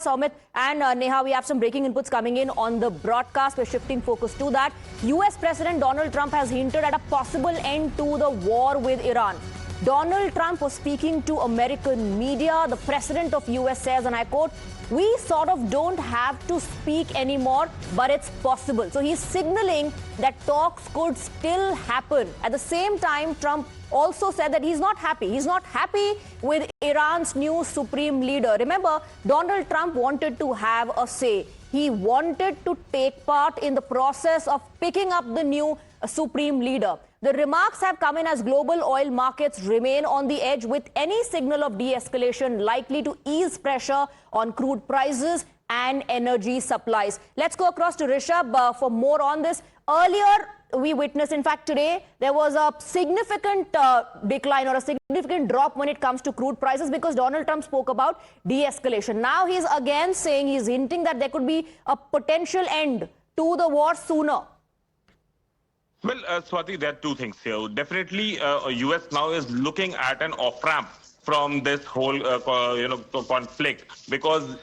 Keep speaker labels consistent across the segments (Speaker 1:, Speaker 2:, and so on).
Speaker 1: Amit and Neha, we have some breaking inputs coming in on the broadcast. We're shifting focus to that. US President Donald Trump has hinted at a possible end to the war with Iran. Donald Trump was speaking to American media. The president of US says, and I quote, "We sort of don't have to speak anymore, but it's possible." So he's signaling that talks could still happen. At the same time, Trump also said that he's not happy. He's not happy with Iran's new supreme leader. Remember, Donald Trump wanted to have a say. He wanted to take part in the process of picking up the new supreme leader. The remarks have come in as global oil markets remain on the edge, with any signal of de-escalation likely to ease pressure on crude prices and energy supplies. Let's go across to Rishabh for more on this. Earlier, we witnessed, in fact, today, there was a significant decline or a significant drop when it comes to crude prices because Donald Trump spoke about de-escalation. Now he's again saying, he's hinting that there could be a potential end to the war sooner.
Speaker 2: Well, Swati, there are two things here. Definitely, US now is looking at an off-ramp from this whole conflict, because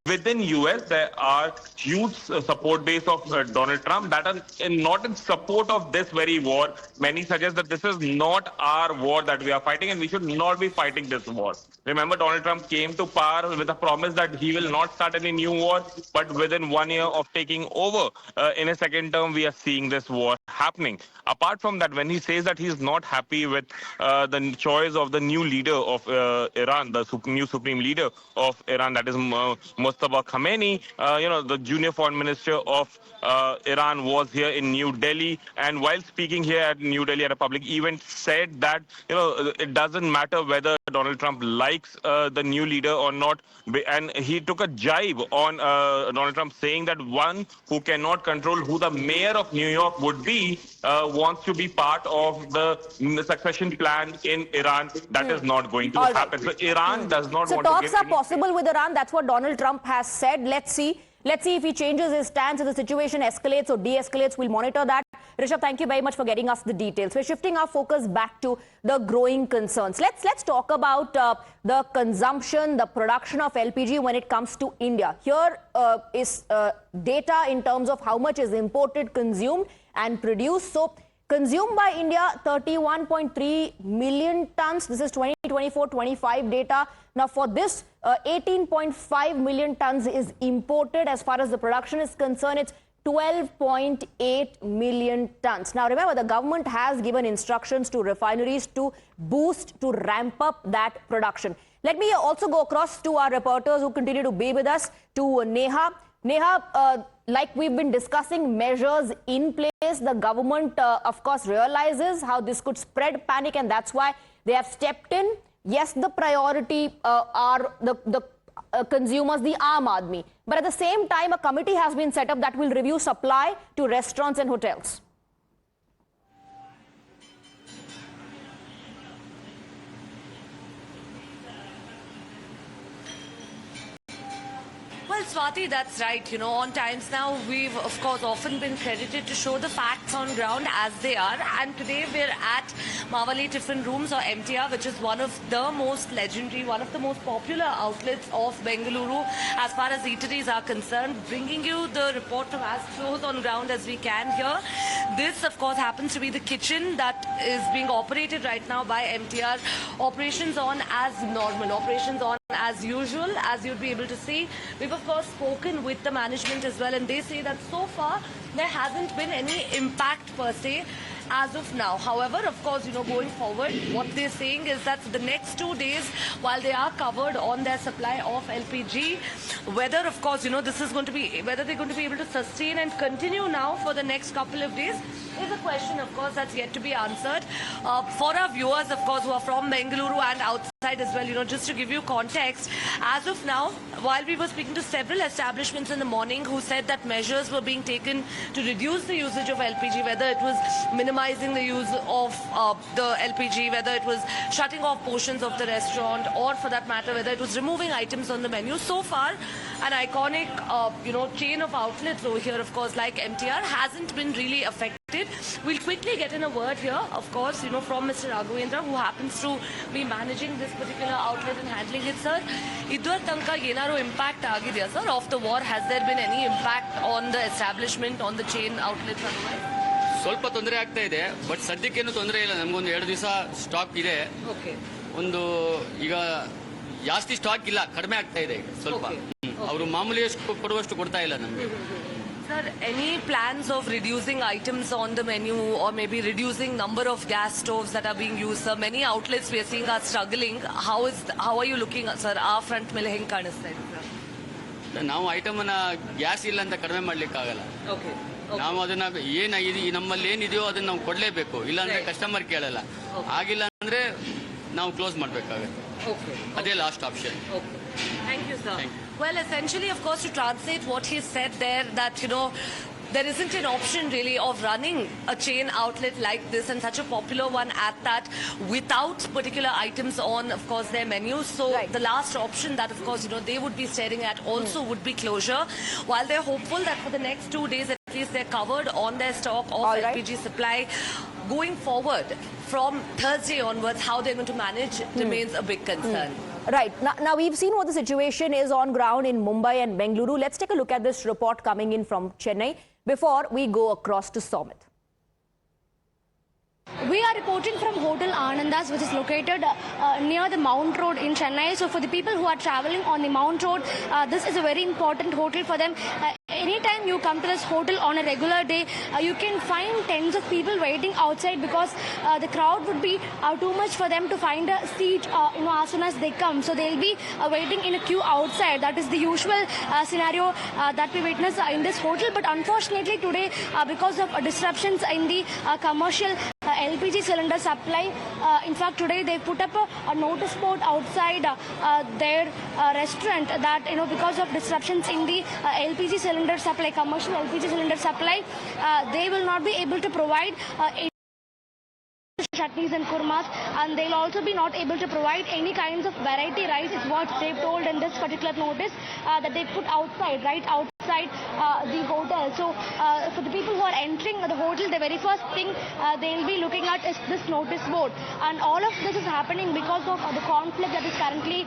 Speaker 2: within US there are huge support base of Donald Trump that are not in support of this very war. Many suggest that this is not our war that we are fighting and we should not be fighting this war. Remember, Donald Trump came to power with a promise that he will not start any new war, but within 1 year of taking over in a second term, we are seeing this war happening. Apart from that, when he says that he is not happy with the choice of the new leader of Iran, the new supreme leader of Iran, that is Mustafa Khamenei, the junior foreign minister of Iran was here in New Delhi, and while speaking here at New Delhi at a public event, said that it doesn't matter whether Donald Trump likes the new leader or not, and he took a jibe on Donald Trump, saying that one who cannot control who the mayor of New York would be wants to be part of the succession plan in Iran. That is not going to happen. So Iran does not want to give.
Speaker 1: So talks are possible with Iran. That's what Donald Trump has said. Let's see if he changes his stance, if the situation escalates or de-escalates. We'll monitor that. Rishabh, thank you very much for getting us the details. We're shifting our focus back to the growing concerns. Let's talk about the consumption, the production of LPG when it comes to India. Here is data in terms of how much is imported, consumed and produced. So consumed by India, 31.3 million tons. This is 2024-25 data. Now for this, 18.5 million tons is imported. As far as the production is concerned, it's 12.8 million tons. Now remember, the government has given instructions to refineries to ramp up that production. Let me also go across to our reporters who continue to be with us, to Neha. Neha, like we've been discussing, measures in place. The government, of course, realizes how this could spread panic, and that's why they have stepped in. Yes, the priority are the consumers, the Aam Aadmi. But at the same time, a committee has been set up that will review supply to restaurants and hotels.
Speaker 3: Well, Swati, that's right. On times now, we've, of course, often been credited to show the facts on ground as they are. And today we're at Mawali Tiffin Rooms, or MTR, which is one of the most legendary, one of the most popular outlets of Bengaluru as far as eateries are concerned, bringing you the report from as close on ground as we can here. This, of course, happens to be the kitchen that is being operated right now by MTR. Operations on as normal, operations on as usual, as you'd be able to see. We've, of course, spoken with the management as well, and they say that so far there hasn't been any impact per se as of now. However, of course, going forward, what they're saying is that the next 2 days, while they are covered on their supply of LPG, whether, of course, this is going to be, whether they're going to be able to sustain and continue now for the next couple of days is a question, of course, that's yet to be answered. For our viewers, of course, who are from Bengaluru and outside as well, just to give you context, as of now, while we were speaking to several establishments in the morning who said that measures were being taken to reduce the usage of LPG, whether it was minimizing the use of the LPG, whether it was shutting off portions of the restaurant, or for that matter, whether it was removing items on the menu. So far, an iconic, chain of outlets over here, of course, like MTR, hasn't been really affected affected. We'll quickly get in a word here, of course, from Mr. Raghavendra, who happens to be managing this particular outlet and handling it, sir. Idwar tanka yenaru impact agidya, sir, of the war? Has there been any impact on the establishment, on the chain outlets otherwise?
Speaker 4: ಸ್ವಲ್ಪ ತೊಂದರೆ ಆಗ್ತಾ ಇದೆ, but ಸದ್ಯಕ್ಕೇನು ತೊಂದರೆ ಇಲ್ಲ. ನಮಗೊಂದು 2 ದಿವಸ stock ಇದೆ. ಒಂದು ಈಗ ಜಾಸ್ತಿ ಸ್ಟಾಕ್ ಇಲ್ಲ, ಕಡಿಮೆ ಆಗ್ತಾ ಇದೆ ಸ್ವಲ್ಪ. ಅವರು ಮಾಮೂಲಿ ಕೊಡುವಷ್ಟು ಕೊಡ್ತಾ ಇಲ್ಲ ನಮಗೆ.
Speaker 3: Sir, any plans of reducing items on the menu or maybe reducing number of gas stoves that are being used? Sir, many outlets we are seeing are struggling. How are you looking, sir? Our front ಮೇಲೆ ಹೆಂಗ್ ಕಾಣಿಸ್ತಾ ಇದೆ, sir?
Speaker 4: ನಾವು item ಅನ್ನ gas ಇಲ್ಲ ಅಂತ ಕಡಿಮೆ ಮಾಡ್ಲಿಕ್ಕೆ ಆಗಲ್ಲ. ನಾವು ಅದನ್ನ ನಮ್ಮಲ್ಲಿ ಏನಿದೆಯೋ ಅದನ್ನ ನಾವು ಕೊಡ್ಲೇಬೇಕು, ಇಲ್ಲಾಂದ್ರೆ ಕಸ್ಟಮರ್ ಕೇಳಲ್ಲ. ಆಗಿಲ್ಲ ಅಂದ್ರೆ ನಾವು ಕ್ಲೋಸ್ ಮಾಡ್ಬೇಕಾಗುತ್ತೆ. ಅದೇ last option.
Speaker 3: Thank you, sir. Well, essentially, of course, to translate what he said there, that, there isn't an option really of running a chain outlet like this, and such a popular one at that, without particular items on, of course, their menus. So the last option that, of course, they would be staring at also would be closure. While they're hopeful that for the next 2 days, at least they're covered on their stock of LPG supply. Going forward, from Thursday onwards, how they're going to manage remains a big concern.
Speaker 1: Right. Now, we've seen what the situation is on ground in Mumbai and Bengaluru. Let's take a look at this report coming in from Chennai before we go across to Somit.
Speaker 5: We are reporting from Hotel Anandas, which is located near the Mount Road in Chennai. So for the people who are traveling on the Mount Road, this is a very important hotel for them. Anytime you come to this hotel on a regular day, you can find tens of people waiting outside, because the crowd would be too much for them to find a seat as soon as they come. So they'll be waiting in a queue outside. That is the usual scenario that we witness in this hotel. But unfortunately today, because of disruptions in the commercial LPG cylinder supply, in fact today they put up a notice board outside their restaurant that because of disruptions in the LPG cylinder supply, commercial LPG cylinder supply, they will not be able to provide chutneys and kurmas, and they'll also be not able to provide any kinds of variety rice, is what they've told in this particular notice that they put outside, right outside the hotel. So for the people who are entering the hotel, the very first thing they'll be looking at is this notice board, and all of this is happening because of the conflict that is currently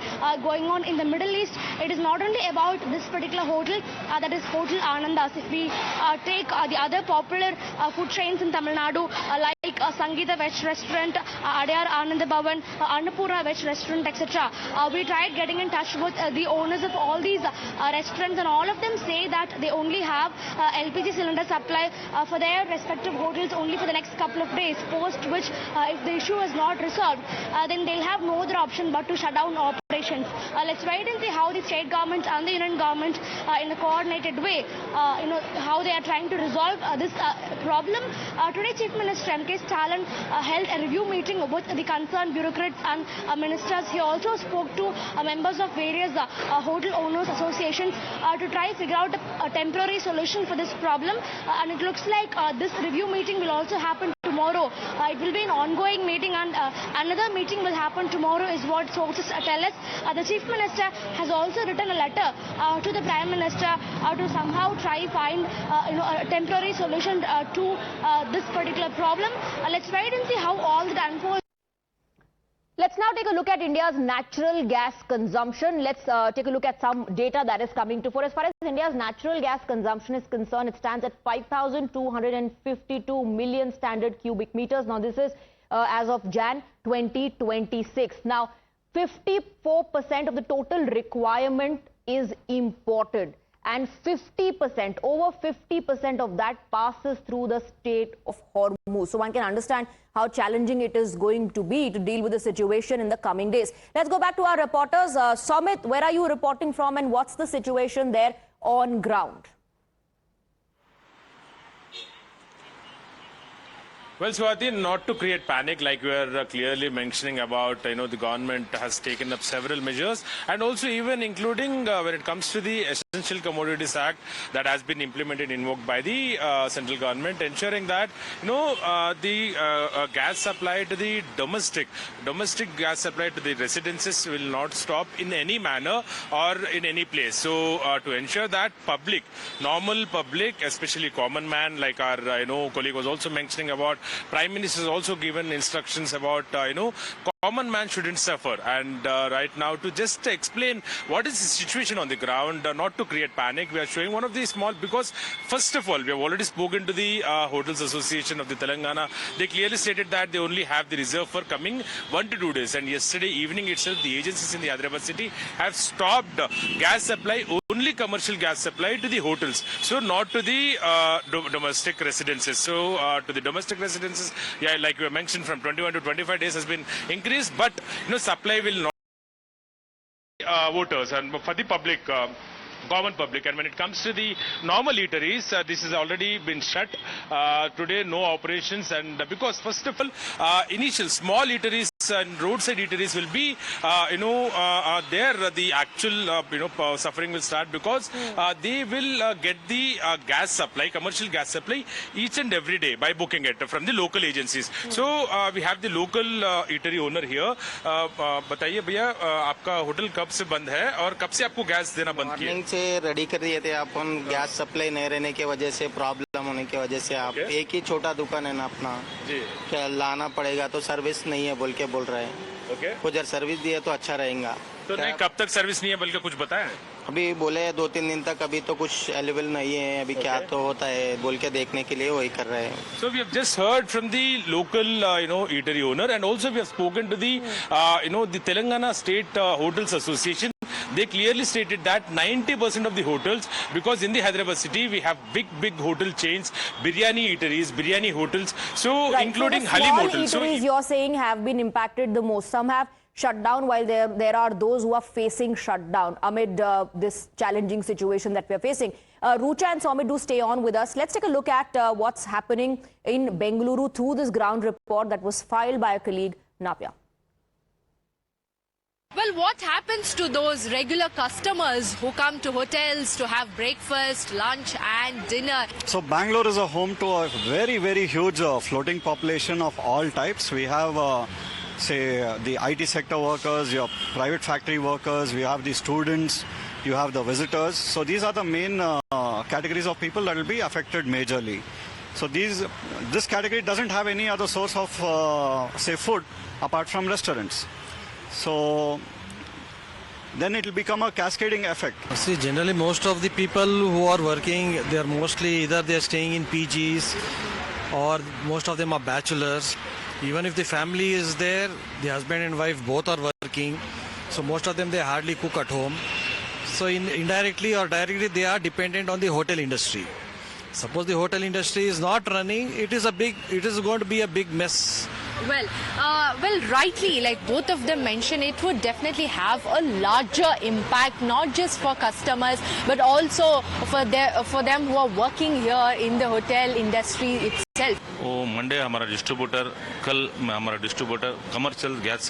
Speaker 5: going on in the Middle East. It is not only about this particular hotel, that is Hotel Anandas. If we take the other popular food chains in Tamil Nadu, like Sangeeta Veg Restaurant, Adyar Anand Bhavan, Annapurna Veg Restaurant, etc. We tried getting in touch with the owners of all these restaurants, and all of them say that they only have LPG cylinder supply for their respective hotels only for the next couple of days, post which if the issue is not resolved, then they'll have no other option but to shut down operations. Let's wait and see how the state government and the union government in a coordinated way, how they are trying to resolve this problem. Today Chief Minister M.K. Stalin held a review meeting with the concerned bureaucrats and ministers. He also spoke to members of various hotel owners associations to try to figure out a temporary solution for this problem, and it looks like this review meeting will also happen tomorrow. It will be an ongoing meeting, and another meeting will happen tomorrow, is what sources tell us. The Chief Minister has also written a letter to the Prime Minister to somehow try find a temporary solution to this particular problem. Let's wait and see how all that unfolds.
Speaker 1: Let's now take a look at India's natural gas consumption. Let's take a look at some data that is coming to fore. As far as India's natural gas consumption is concerned, it stands at 5,252 million standard cubic meters. Now, this is as of Jan 2026. Now, 54% of the total requirement is imported, and 50%, over 50% of that passes through the Strait of Hormuz. So one can understand how challenging it is going to be to deal with the situation in the coming days. Let's go back to our reporters. Somit, where are you reporting from, and what's the situation there on ground?
Speaker 6: Well, Swati, not to create panic, like we are clearly mentioning about, the government has taken up several measures, and also even including when it comes to the Essential Commodities Act that has been implemented, invoked by the central government, ensuring that, the gas supply to the domestic gas supply to the residences will not stop in any manner or in any place. So, to ensure that normal public, especially common man, like our, colleague was also mentioning about, Prime Minister has also given instructions about, common man shouldn't suffer. And right now, to just explain what is the situation on the ground, not to create panic, we are showing one of the small, because first of all, we have already spoken to the Hotels Association of the Telangana. They clearly stated that they only have the reserve for coming 1 to 2 days. And yesterday evening itself, the agencies in the Hyderabad city have stopped gas supply, only commercial gas supply to the hotels. So not to the domestic residences. So to the domestic residences, like we mentioned, from 21 to 25 days has been increased, but supply will not voters and for the public. Common public. And when it comes to the normal eateries, this has already been shut. Today, no operations, and because first of all, initial small eateries and roadside eateries will be, there the actual, suffering will start, because they will get the gas supply, commercial gas supply, each and every day by booking it from the local agencies. So we have the local eatery owner here. बताइए भैया, आपका hotel कब से बंद है और कब से आपको गैस देना बंद किया?
Speaker 7: मॉर्निंग से रेडी कर दिए थे अपन, गैस सप्लाई नहीं रहने की वजह से, प्रॉब्लम होने की वजह से, आप एक ही छोटा दुकान है ना अपना, क्या लाना पड़ेगा, तो सर्विस नहीं है बोल रहे हैं। कुछ सर्विस दिए तो अच्छा रहेगा।
Speaker 6: तो नहीं, कब तक सर्विस नहीं है बल्कि कुछ बताया?
Speaker 7: अभी बोले 2-3 दिन तक, अभी तो कुछ अवेलेबल नहीं है, अभी क्या तो होता है बोल के देखने के लिए वही कर रहे हैं।
Speaker 6: So we have just heard from the local, eatery owner, and also we have spoken to the, the Telangana State Hotels Association. They clearly stated that 90% of the hotels, because in the Hyderabad city we have big hotel chains, biryani eateries, biryani hotels, so right, including
Speaker 1: so
Speaker 6: Halim hotels.
Speaker 1: So eateries you're saying have been impacted the most. Some have shut down, while there are those who are facing shutdown amid this challenging situation that we are facing. Rucha and Soumya, do stay on with us. Let's take a look at what's happening in Bengaluru through this ground report that was filed by a colleague, Navya.
Speaker 8: Well, what happens to those regular customers who come to hotels to have breakfast, lunch and dinner?
Speaker 9: So Bangalore is a home to a very huge floating population of all types. We have say the IT sector workers, your private factory workers, we have the students, you have the visitors. So these are the main categories of people that will be affected majorly. So this category doesn't have any other source of say food apart from restaurants. So then it will become a cascading effect.
Speaker 10: See, generally most of the people who are working, they are mostly either they are staying in PGs or most of them are bachelors. Even if the family is there, the husband and wife both are working. So most of them, they hardly cook at home. So indirectly or directly, they are dependent on the hotel industry. Suppose the hotel industry is not running, it is going to be a big mess.
Speaker 8: Well, rightly, like both of them mentioned, it would definitely have a larger impact, not just for customers, but also for them who are working here in the hotel industry itself.
Speaker 11: वो Monday हमारा distributor, कल हमारा distributor commercial gas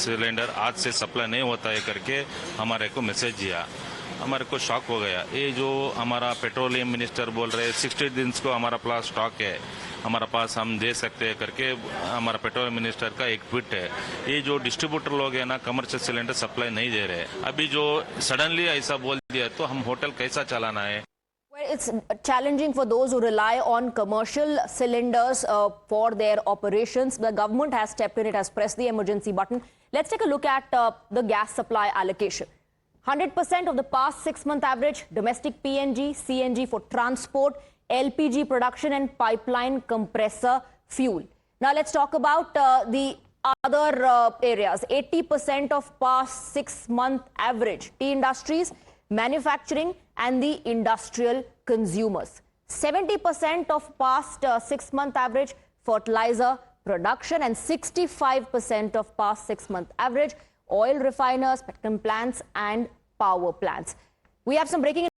Speaker 11: cylinder आज से supply नहीं होता है करके हमारे को मैसेज दिया। हमारे को शॉक हो गया। ये जो हमारा पेट्रोलियम मिनिस्टर बोल रहे 60 दिन को हमारा पास स्टॉक है, हमारा पास हम दे सकते हैं करके हमारा पेट्रोलियम मिनिस्टर का एक ट्वीट है। ये जो डिस्ट्रीब्यूटर लोग हैं ना, कमर्शियल सिलेंडर सप्लाई नहीं दे रहे। अभी जो सडनली ऐसा बोल दिया तो हम होटल कैसा चलाना है?
Speaker 1: Well, it's challenging for those who rely on commercial cylinders for their operations. The government has stepped in, it has pressed the emergency button. Let's take a look at the gas supply allocation. 100% of the past 6-month average, domestic PNG, CNG for transport, LPG production and pipeline compressor fuel. Now let's talk about the other areas. 80% of past 6-month average, tea industries, manufacturing and the industrial consumers. 70% of past 6-month average, fertilizer production, and 65% of past 6-month average, oil refiners, petchem plants and power plants. We have some breaking